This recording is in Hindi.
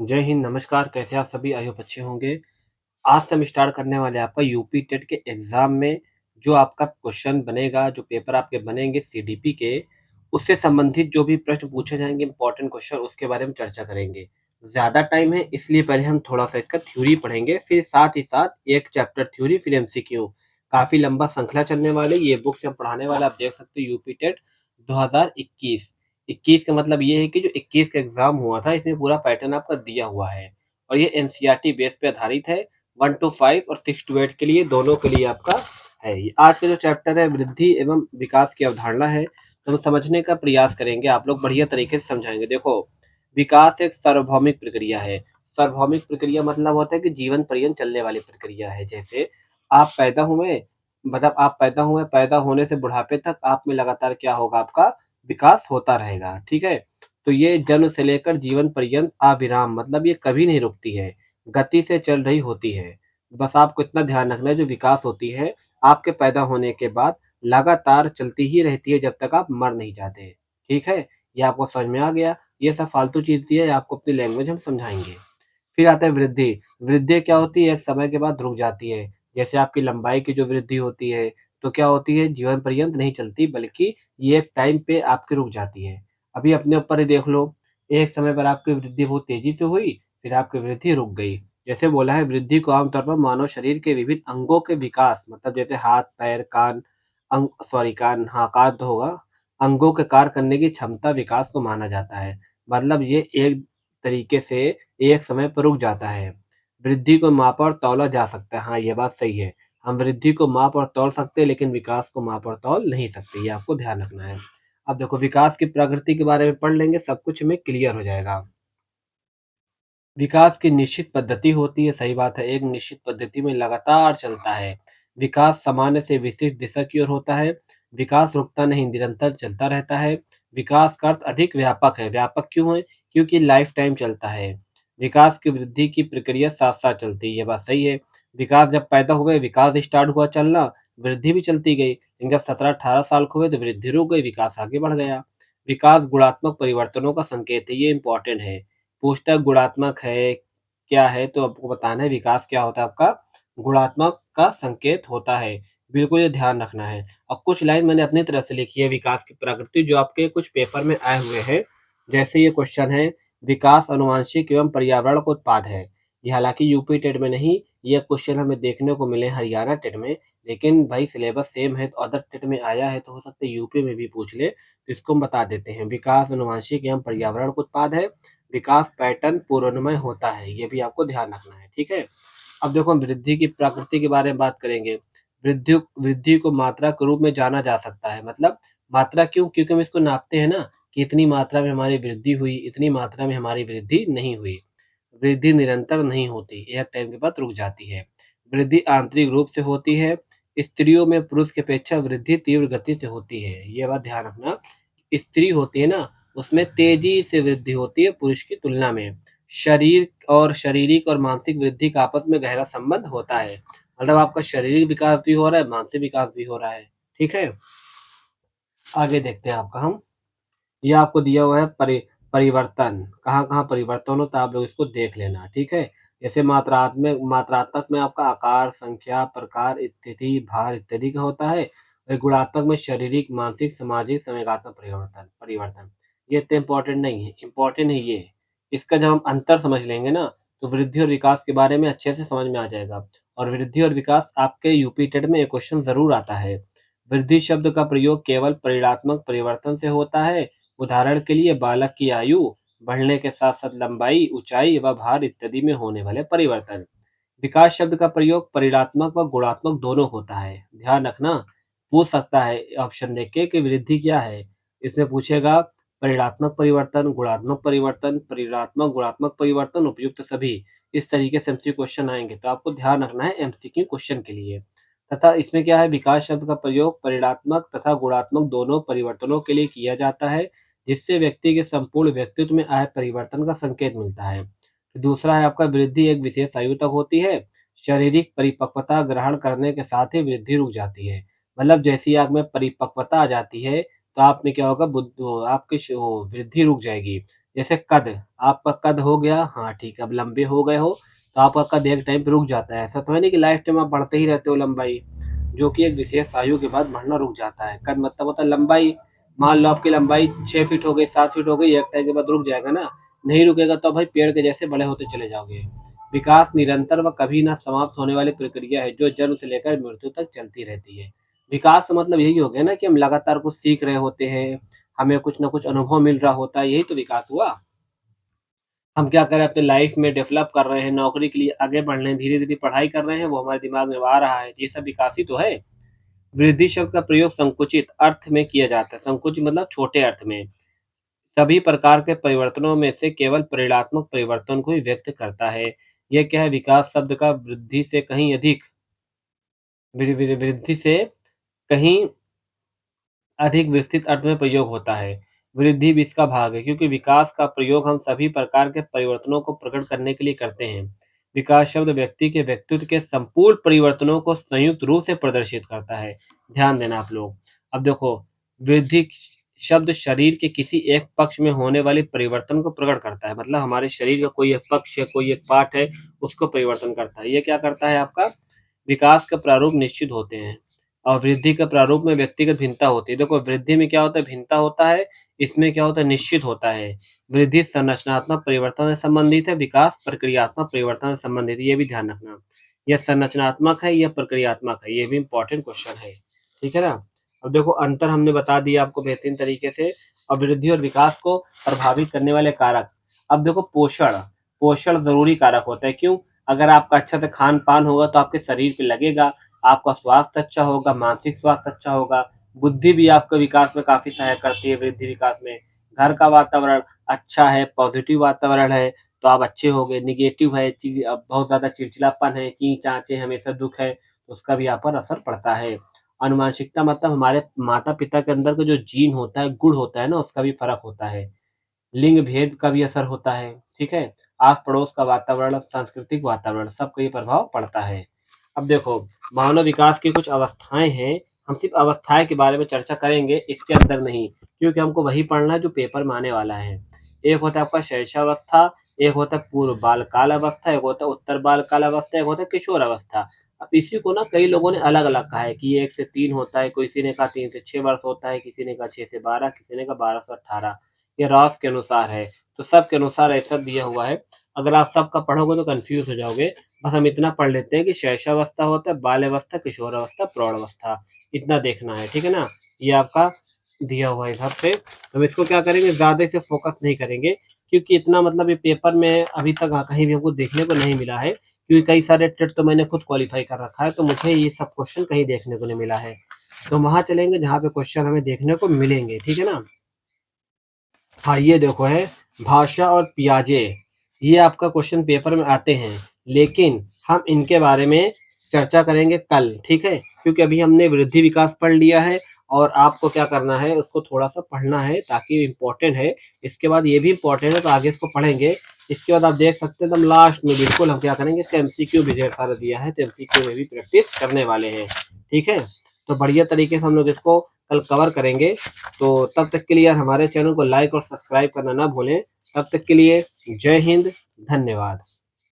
जय हिंद, नमस्कार, कैसे आप सभी? आई होप अच्छे होंगे। आज से हम स्टार्ट करने वाले हैं आपका यूपी टेट के एग्ज़ाम में जो आपका क्वेश्चन बनेगा, जो पेपर आपके बनेंगे सीडीपी के, उससे संबंधित जो भी प्रश्न पूछे जाएँगे इम्पोर्टेंट क्वेश्चन उसके बारे में चर्चा करेंगे। ज़्यादा टाइम है इसलिए पहले हम थोड़ा-सा इसका थ्योरी पढ़ेंगे, फिर साथ ही साथ एक चैप्टर थ्योरी फिर एमसीक्यू। काफ़ी लंबा श्रृंखला चलने वाली ये बुक से हम पढ़ाने वाले आप देख सकते हो यूपी टेट 2021। 21 का मतलब ये है कि जो 21 का एग्ज़ाम हुआ था इसमें पूरा पैटर्न आपका दिया हुआ है और ये एनसीईआरटी बेस पे आधारित है। 1 टू 5 और 6 टू 8 के लिए दोनों के लिए आपका है। ये आज का जो चैप्टर है वृद्धि एवं विकास की अवधारणा है, तो हम समझने का प्रयास करेंगे, आप लोग बढ़िया तरीके से समझाएँगे। देखो, विकास एक सार्वभौमिक प्रक्रिया है। सार्वभौमिक प्रक्रिया मतलब होता है कि जीवन पर्यंत चलने वाली प्रक्रिया है। जैसे आप पैदा हुए, मतलब आप पैदा हुए, पैदा होने से बुढ़ापे तक आप में लगातार क्या होगा, आपका विकास होता रहेगा, ठीक है? तो ये जन्म से लेकर जीवन पर्यंत अविराम, मतलब ये कभी नहीं रुकती है, गति से चल रही होती है। बस आपको इतना ध्यान रखना है, जो विकास होती है, आपके पैदा होने के बाद लगातार चलती ही रहती है जब तक आप मर नहीं जाते, ठीक है? ये आपको समझ में आ गया? ये सब फालतू चीज़ थी, ये आपको अपनी लैंग्वेज हम समझाएँगे। फिर आता है वृद्धि। वृद्धि क्या होती है? एक समय के बाद रुक जाती है। जैसे आपकी लंबाई की जो वृद्धि होती है, तो क्या होती है? जीवन पर्यंत नहीं चलती, बल्कि ये एक टाइम पे आपकी रुक जाती है। अभी अपने ऊपर ही देख लो, एक समय पर आपकी वृद्धि बहुत तेज़ी से हुई, फिर आपकी वृद्धि रुक गई। जैसे बोला है, वृद्धि को आम तौर पर मानव शरीर के विभिन्न अंगों के विकास, मतलब जैसे हाथ, पैर, कान, कान, हाँ, कान तो होगा, अंगों के कार्य करने की क्षमता विकास को माना जाता है। मतलब ये एक तरीके से एक समय पर रुक जाता है। वृद्धि को मापा और तौला जा सकता है। हाँ, ये बात सही है। हम वृद्धि को माप और तौल सकते हैं, लेकिन विकास को माप और तौल नहीं सकते। ये आपको ध्यान रखना है। अब देखो, विकास की प्रकृति के बारे में पढ़ लेंगे, सब कुछ हमें क्लियर हो जाएगा। विकास की निश्चित पद्धति होती है, सही बात है, एक निश्चित पद्धति में लगातार चलता है। विकास सामान्य से विशिष्ट दिशा की ओर होता है। विकास रुकता नहीं, निरंतर चलता रहता है। विकास का अर्थ अधिक व्यापक है। व्यापक क्यों है? क्योंकि लाइफ टाइम चलता है। विकास की वृद्धि की प्रक्रिया साथ-साथ चलती है, ये बात सही है। विकास जब पैदा हुए, विकास स्टार्ट हुआ चलना, वृद्धि भी चलती गई। लेकिन जब 17-18 साल के हुए तो वृद्धि रुक गई, विकास आगे बढ़ गया। विकास गुणात्मक परिवर्तनों का संकेत है, ये इम्पोर्टेंट है। पूछता है गुणात्मक है, क्या है? तो आपको बताना है विकास क्या होता है आपका, गुणात्मक का संकेत होता है। बिल्कुल ये ध्यान रखना है। और कुछ लाइन मैंने अपनी तरफ से लिखी है विकास की प्रकृति, जो आपके कुछ पेपर में आए हुए हैं। जैसे ये क्वेश्चन है, विकास आनुवांशिक एवं पर्यावरण का उत्पाद है। ये हालाँकि यूपी टेट में नहीं, ये क्वेश्चन हमें देखने को मिले हरियाणा टेट में, लेकिन भाई सिलेबस सेम है तो अदर टेट में आया है तो हो सकता है यूपी में भी पूछ ले, तो इसको हम बता देते हैं। विकास आनुवांशिक एवं पर्यावरण का उत्पाद है। विकास पैटर्न पूर्वनुमेय होता है, ये भी आपको ध्यान रखना है, ठीक है? अब देखो, हम वृद्धि की प्रकृति के बारे में बात करेंगे। वृद्धि वृद्धि को मात्रा के रूप में जाना जा सकता है, मतलब मात्रा क्यों? क्योंकि हम इसको नापते हैं ना, कि इतनी मात्रा में हमारी वृद्धि हुई, इतनी मात्रा में हमारी वृद्धि नहीं हुई। वृद्धि निरंतर नहीं होती, एक टाइम के बाद रुक जाती है। वृद्धि आंतरिक रूप से होती है। स्त्रियों में पुरुष की अपेक्षा वृद्धि तीव्र गति से होती है, ये बात ध्यान रखना। स्त्री होती है ना, उसमें तेजी से वृद्धि होती है पुरुष की तुलना में। शरीर और शारीरिक और मानसिक वृद्धि का आपस में गहरा संबंध होता है। मतलब आपका शारीरिक विकास भी हो रहा है, मानसिक विकास भी हो रहा है, ठीक है? आगे देखते हैं आपका हम, ये आपको दिया हुआ है परिवर्तन, कहाँ-कहाँ परिवर्तन होता है, आप लोग इसको देख लेना, ठीक है? जैसे मात्रात्मक में आपका आकार, संख्या, प्रकार, स्थिति, भार इत्यादि का होता है। और गुणात्मक में शारीरिक, मानसिक, सामाजिक, संवेगात्मक परिवर्तन परिवर्तन। ये इतने इम्पोर्टेंट नहीं है, इम्पोर्टेंट है ये। इसका जब हम अंतर समझ लेंगे ना, तो वृद्धि और विकास के बारे में अच्छे से समझ में आ जाएगा। और वृद्धि और विकास आपके यूपी टेट में एक क्वेश्चन ज़रूर आता है। वृद्धि शब्द का प्रयोग केवल परिणात्मक परिवर्तन से होता है। उदाहरण के लिए बालक की आयु बढ़ने के साथ-साथ लंबाई, ऊंचाई व भार इत्यादि में होने वाले परिवर्तन। विकास शब्द का प्रयोग परिणात्मक व गुणात्मक दोनों होता है। ध्यान रखना, पूछ सकता है ऑप्शन देख के कि वृद्धि क्या है? इसमें पूछेगा परिणात्मक परिवर्तन, गुणात्मक परिवर्तन, परिणात्मक गुणात्मक परिवर्तन, उपयुक्त सभी। इस तरीके से एमसीक्यू क्वेश्चन आएँगे, तो आपको ध्यान रखना है एमसीक्यू क्वेश्चन के लिए। तथा इसमें क्या है, विकास शब्द का प्रयोग परिणात्मक तथा गुणात्मक दोनों परिवर्तनों के लिए किया जाता है, जिससे व्यक्ति के संपूर्ण व्यक्तित्व में आए परिवर्तन का संकेत मिलता है। दूसरा है आपका, वृद्धि एक विशेष आयु तक होती है। शारीरिक परिपक्वता ग्रहण करने के साथ ही वृद्धि रुक जाती है। मतलब जैसे ही आप में परिपक्वता आ जाती है, तो आप में क्या होगा, आपकी वो वृद्धि रुक जाएगी। जैसे कद, आपका कद हो गया, हाँ ठीक है, अब लंबे हो गए हो, तो आपका कद एक टाइम पे रुक जाता है। ऐसा तो है नहीं कि लाइफ टाइम आप बढ़ते ही रहते हो लंबाई, जो कि एक विशेष आयु के बाद बढ़ना रुक जाता है। कद मतलब होता है लंबाई, मान लो आपकी लंबाई 6 फीट हो गई, 7 फीट हो गई, एक टाइम के बाद रुक जाएगा ना, नहीं रुकेगा तो भाई पेड़ के जैसे बड़े होते चले जाओगे। विकास निरंतर व कभी ना समाप्त होने वाली प्रक्रिया है, जो जन्म से लेकर मृत्यु तक चलती रहती है। विकास का मतलब यही हो गया ना कि हम लगातार कुछ सीख रहे होते हैं, हमें कुछ ना कुछ अनुभव मिल रहा होता है, यही तो विकास हुआ। हम क्या कर रहे हैं अपनी लाइफ में डेवलप कर रहे हैं, नौकरी के लिए आगे बढ़ रहे हैं, धीरे-धीरे पढ़ाई कर रहे हैं, वो हमारे दिमाग में आ रहा है, ये सब विकास ही तो है। वृद्धि शब्द का प्रयोग संकुचित अर्थ में किया जाता है, संकुचित मतलब छोटे अर्थ में। सभी प्रकार के परिवर्तनों में से केवल परिणात्मक परिवर्तन को ही व्यक्त करता है। ये क्या है, विकास शब्द का वृद्धि से कहीं अधिक वृद्धि से कहीं अधिक विस्तृत अर्थ में प्रयोग होता है। वृद्धि भी इसका भाग है, क्योंकि विकास का प्रयोग हम सभी प्रकार के परिवर्तनों को प्रकट करने के लिए करते हैं। विकास शब्द व्यक्ति के व्यक्तित्व के संपूर्ण परिवर्तनों को संयुक्त रूप से प्रदर्शित करता है। ध्यान देना आप लोग। अब देखो, वृद्धि शब्द शरीर के किसी एक पक्ष में होने वाले परिवर्तन को प्रकट करता है। मतलब हमारे शरीर का कोई एक पक्ष है, कोई एक पार्ट है, उसको परिवर्तन करता है। ये क्या करता है आपका, विकास के प्रारूप निश्चित होते हैं और वृद्धि के प्रारूप में व्यक्तिगत भिन्नता होती है। देखो, वृद्धि में क्या होता है, भिन्नता होता है, इसमें क्या होता है, निश्चित होता है। वृद्धि संरचनात्मक परिवर्तन से संबंधित है, विकास प्रक्रियात्मक परिवर्तन से संबंधित है, ये भी ध्यान रखना। यह संरचनात्मक है, यह प्रक्रियात्मक है, ये भी इम्पोर्टेंट क्वेश्चन है। ठीक है ना? अब देखो, अंतर हमने बता दिया आपको बेहतरीन तरीके से। और वृद्धि और विकास को प्रभावित करने वाले कारक। अब देखो, पोषण, पोषण ज़रूरी कारक होता है। क्यों? अगर आपका अच्छा से खान-पान होगा तो आपके शरीर पे लगेगा, आपका स्वास्थ्य अच्छा होगा, मानसिक स्वास्थ्य अच्छा होगा, बुद्धि भी आपके विकास में काफ़ी सहायक करती है वृद्धि विकास में। घर का वातावरण अच्छा है, पॉज़िटिव वातावरण है, तो आप अच्छे होंगे। नेगेटिव है, बहुत ज़्यादा चिड़चिड़ापन है, ची-चाचे, हमेशा दुःख है, तो उसका भी आप पर असर पड़ता है। आनुवंशिकता मतलब हमारे माता-पिता के अंदर का जो जीन होता है, गुण होता है ना, उसका भी फ़र्क होता है। लिंग भेद का भी असर होता है, ठीक है? आस-पड़ोस का वातावरण, सांस्कृतिक वातावरण, सबका ये प्रभाव पड़ता है। अब देखो, मानव विकास की कुछ अवस्थाएँ हैं, हम सिर्फ़ अवस्थाएँ के बारे में चर्चा करेंगे, इसके अंदर नहीं, क्योंकि हमको वही पढ़ना है जो पेपर में आने वाला है। एक होता है आपका शैशवावस्था, एक होता है पूर्व बालकाल अवस्था, एक होता है उत्तर बालकाल अवस्था, एक होता है किशोर अवस्था। अब इसी को ना कई लोगों ने अलग-अलग कहा है कि ये 1 से 3 होता है, किसी ने कहा 3 से 6 वर्ष होता है, किसी ने कहा 6 से 12, किसी ने कहा 12 से 18। ये रॉस के अनुसार है, तो सबके अनुसार ऐसा दिया हुआ है। अगर आप सबका पढ़ोगे तो कन्फ्यूज़ हो जाओगे। बस हम इतना पढ़ लेते हैं कि शैशवावस्था होता है, बाल्यावस्था, किशोरावस्था, प्रौढ़ावस्था, इतना देखना है, ठीक है ना? ये आपका दिया हुआ है इधर पे, तो हम इसको क्या करेंगे, ज़्यादा इसे फ़ोकस नहीं करेंगे, क्योंकि इतना मतलब ये पेपर में अभी तक कहीं भी हमको देखने को नहीं मिला है, क्योंकि कई सारे टेट तो मैंने खुद क्वालीफ़ाई कर रखा है, तो मुझे ये सब क्वेश्चन कहीं देखने को नहीं मिला है। तो वहाँ चलेंगे जहाँ पे क्वेश्चन हमें देखने को मिलेंगे, ठीक है ना? हाँ, ये देखो है, भाषा और पियाजे, ये आपका क्वेश्चन पेपर में आते हैं, लेकिन हम इनके बारे में चर्चा करेंगे कल, ठीक है? क्योंकि अभी हमने वृद्धि विकास पढ़ लिया है और आपको क्या करना है, उसको थोड़ा-सा पढ़ना है ताकि इम्पोर्टेंट है। इसके बाद ये भी इम्पोर्टेंट है, तो आगे इसको पढ़ेंगे। इसके बाद आप देख सकते हैं एकदम लास्ट में बिल्कुल हम क्या करेंगे, इसका एमसीक्यू भी ढेर सारा दिया है, तो एमसीक्यू में भी प्रैक्टिस करने वाले हैं, ठीक है? तो बढ़िया तरीके से हम लोग इसको कल कवर करेंगे। तो तब तक के लिए यार हमारे चैनल को लाइक और सब्सक्राइब करना ना भूलें। तब तक के लिए जय हिंद, धन्यवाद।